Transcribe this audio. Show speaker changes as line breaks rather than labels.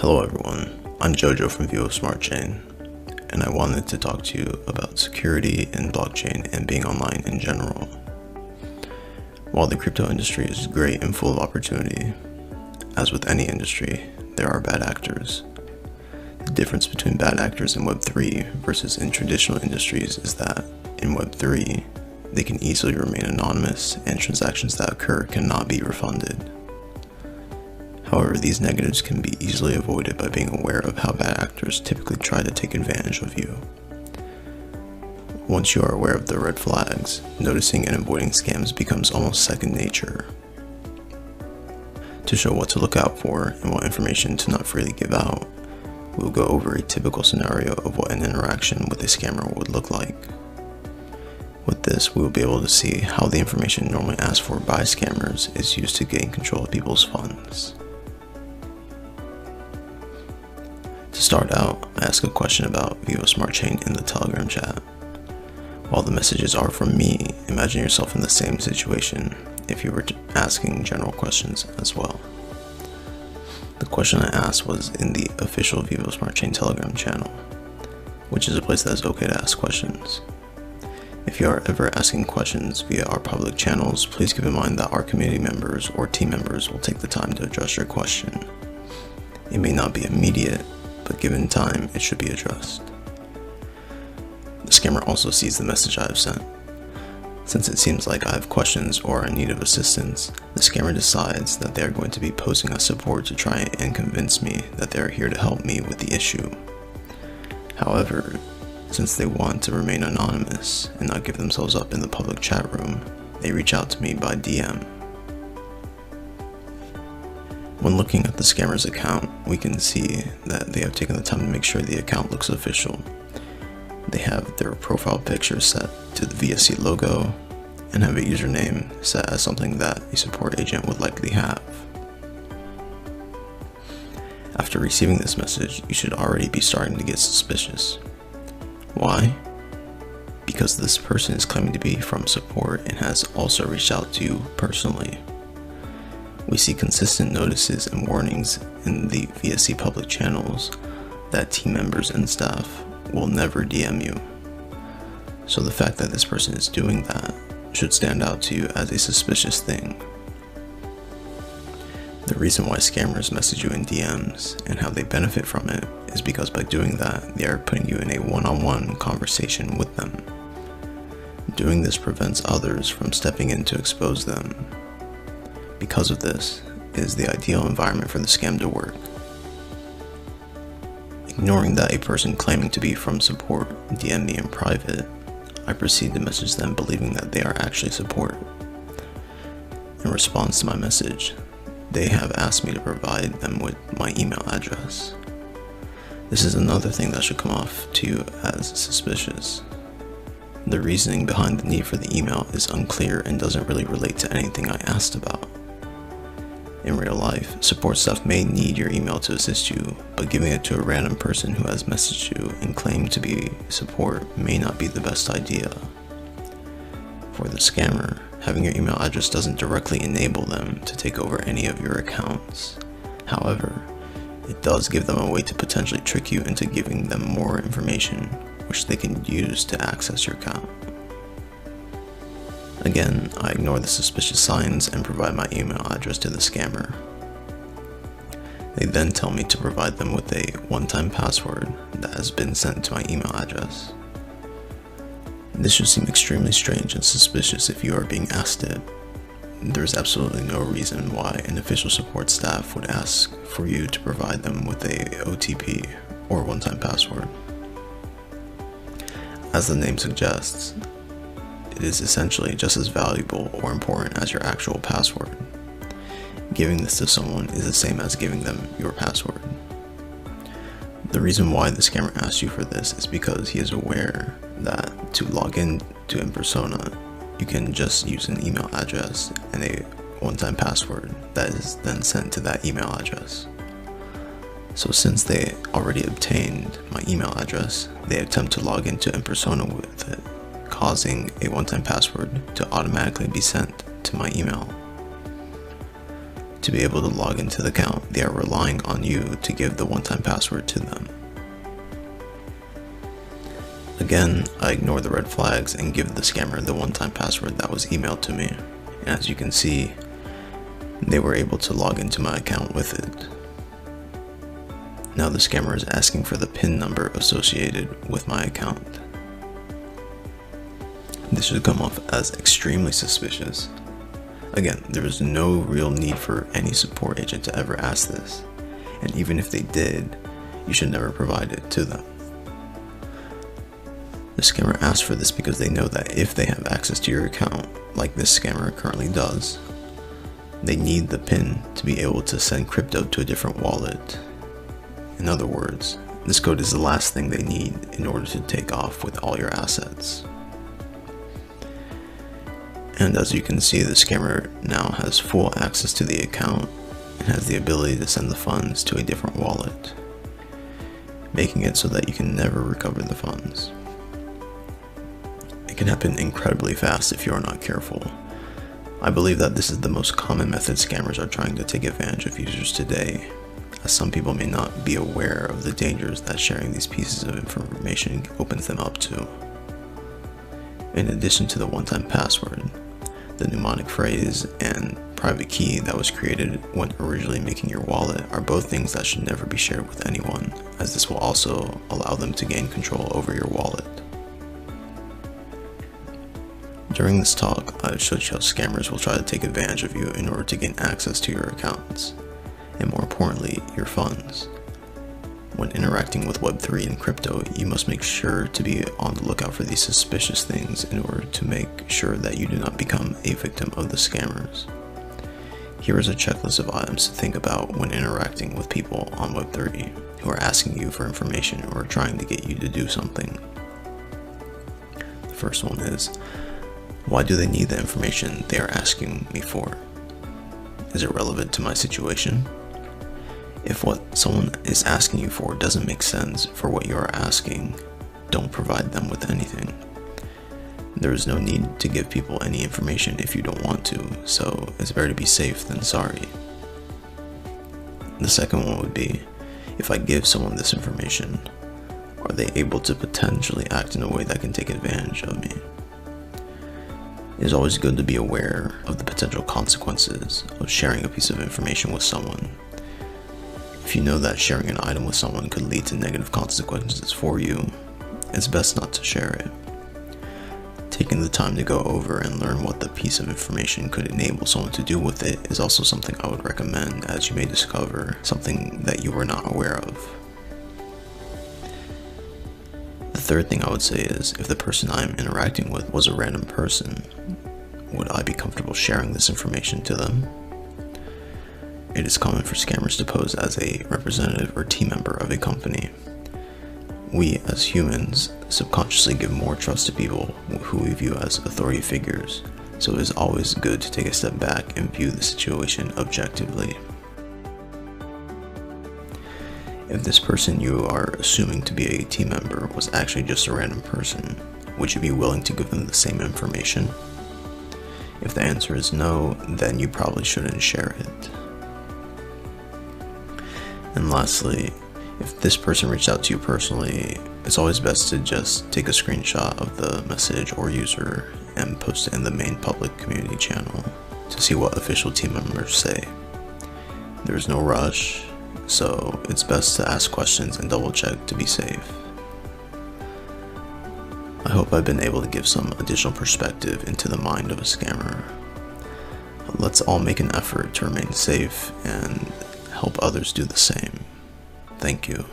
Hello everyone, I'm Jojo from Vivo Smart Chain, and I wanted to talk to you about security in blockchain and being online in general. While the crypto industry is great and full of opportunity, as with any industry, there are bad actors. The difference between bad actors in Web3 versus in traditional industries is that in Web3, they can easily remain anonymous and transactions that occur cannot be refunded. However, these negatives can be easily avoided by being aware of how bad actors typically try to take advantage of you. Once you are aware of the red flags, noticing and avoiding scams becomes almost second nature. To show what to look out for and what information to not freely give out, we'll go over a typical scenario of what an interaction with a scammer would look like. With this, we will be able to see how the information normally asked for by scammers is used to gain control of people's funds. To start out, I ask a question about Vivo Smart Chain in the Telegram chat. While the messages are from me, imagine yourself in the same situation if you were asking general questions as well. The question I asked was in the official Vivo Smart Chain Telegram channel, which is a place that is okay to ask questions. If you are ever asking questions via our public channels, please keep in mind that our community members or team members will take the time to address your question. It may not be immediate, but given time, it should be addressed. The scammer also sees the message I have sent. Since it seems like I have questions or are in need of assistance, the scammer decides that they are going to be posting us support to try and convince me that they are here to help me with the issue. However, since they want to remain anonymous and not give themselves up in the public chat room, they reach out to me by DM. When looking at the scammer's account, we can see that they have taken the time to make sure the account looks official. They have their profile picture set to the VSC logo and have a username set as something that a support agent would likely have. After receiving this message, you should already be starting to get suspicious. Why? Because this person is claiming to be from support and has also reached out to you personally. We see consistent notices and warnings in the VSC public channels that team members and staff will never DM you. So the fact that this person is doing that should stand out to you as a suspicious thing. The reason why scammers message you in DMs and how they benefit from it is because by doing that, they are putting you in a one-on-one conversation with them. Doing this prevents others from stepping in to expose them. Because of this, it is the ideal environment for the scam to work. Ignoring that a person claiming to be from support DM me in private, I proceed to message them believing that they are actually support. In response to my message, they have asked me to provide them with my email address. This is another thing that should come off to you as suspicious. The reasoning behind the need for the email is unclear and doesn't really relate to anything I asked about. In real life, support staff may need your email to assist you, but giving it to a random person who has messaged you and claimed to be support may not be the best idea. For the scammer, having your email address doesn't directly enable them to take over any of your accounts. However, it does give them a way to potentially trick you into giving them more information, which they can use to access your account. Again, I ignore the suspicious signs and provide my email address to the scammer. They then tell me to provide them with a one-time password that has been sent to my email address. This should seem extremely strange and suspicious if you are being asked it. There is absolutely no reason why an official support staff would ask for you to provide them with a OTP or one-time password. As the name suggests, it is essentially just as valuable or important as your actual password. Giving this to someone is the same as giving them your password. The reason why the scammer asks you for this is because he is aware that to log in to in-persona, you can just use an email address and a one-time password that is then sent to that email address. So since they already obtained my email address, they attempt to log into in-persona with it, causing a one-time password to automatically be sent to my email. To be able to log into the account, they are relying on you to give the one-time password to them. Again, I ignore the red flags and give the scammer the one-time password that was emailed to me. And as you can see, they were able to log into my account with it. Now the scammer is asking for the PIN number associated with my account. This should come off as extremely suspicious. Again, there is no real need for any support agent to ever ask this, and even if they did, you should never provide it to them. The scammer asked for this because they know that if they have access to your account, like this scammer currently does, they need the PIN to be able to send crypto to a different wallet. In other words, this code is the last thing they need in order to take off with all your assets. And as you can see, the scammer now has full access to the account and has the ability to send the funds to a different wallet, making it so that you can never recover the funds. It can happen incredibly fast if you are not careful. I believe that this is the most common method scammers are trying to take advantage of users today, as some people may not be aware of the dangers that sharing these pieces of information opens them up to. In addition to the one-time password, the mnemonic phrase and private key that was created when originally making your wallet are both things that should never be shared with anyone, as this will also allow them to gain control over your wallet. During this talk, I showed you how scammers will try to take advantage of you in order to gain access to your accounts, and more importantly, your funds. When interacting with Web3 and crypto, you must make sure to be on the lookout for these suspicious things in order to make sure that you do not become a victim of the scammers. Here is a checklist of items to think about when interacting with people on Web3 who are asking you for information or trying to get you to do something. The first one is, why do they need the information they are asking me for? Is it relevant to my situation? If what someone is asking you for doesn't make sense for what you are asking, don't provide them with anything. There is no need to give people any information if you don't want to, so it's better to be safe than sorry. The second one would be, if I give someone this information, are they able to potentially act in a way that can take advantage of me? It is always good to be aware of the potential consequences of sharing a piece of information with someone. If you know that sharing an item with someone could lead to negative consequences for you, it's best not to share it. Taking the time to go over and learn what the piece of information could enable someone to do with it is also something I would recommend, as you may discover something that you were not aware of. The third thing I would say is, if the person I am interacting with was a random person, would I be comfortable sharing this information to them? It is common for scammers to pose as a representative or team member of a company. We, as humans, subconsciously give more trust to people who we view as authority figures, so it is always good to take a step back and view the situation objectively. If this person you are assuming to be a team member was actually just a random person, would you be willing to give them the same information? If the answer is no, then you probably shouldn't share it. And lastly, if this person reached out to you personally, it's always best to just take a screenshot of the message or user and post it in the main public community channel to see what official team members say. There's no rush, so it's best to ask questions and double check to be safe. I hope I've been able to give some additional perspective into the mind of a scammer. Let's all make an effort to remain safe and help others do the same. Thank you.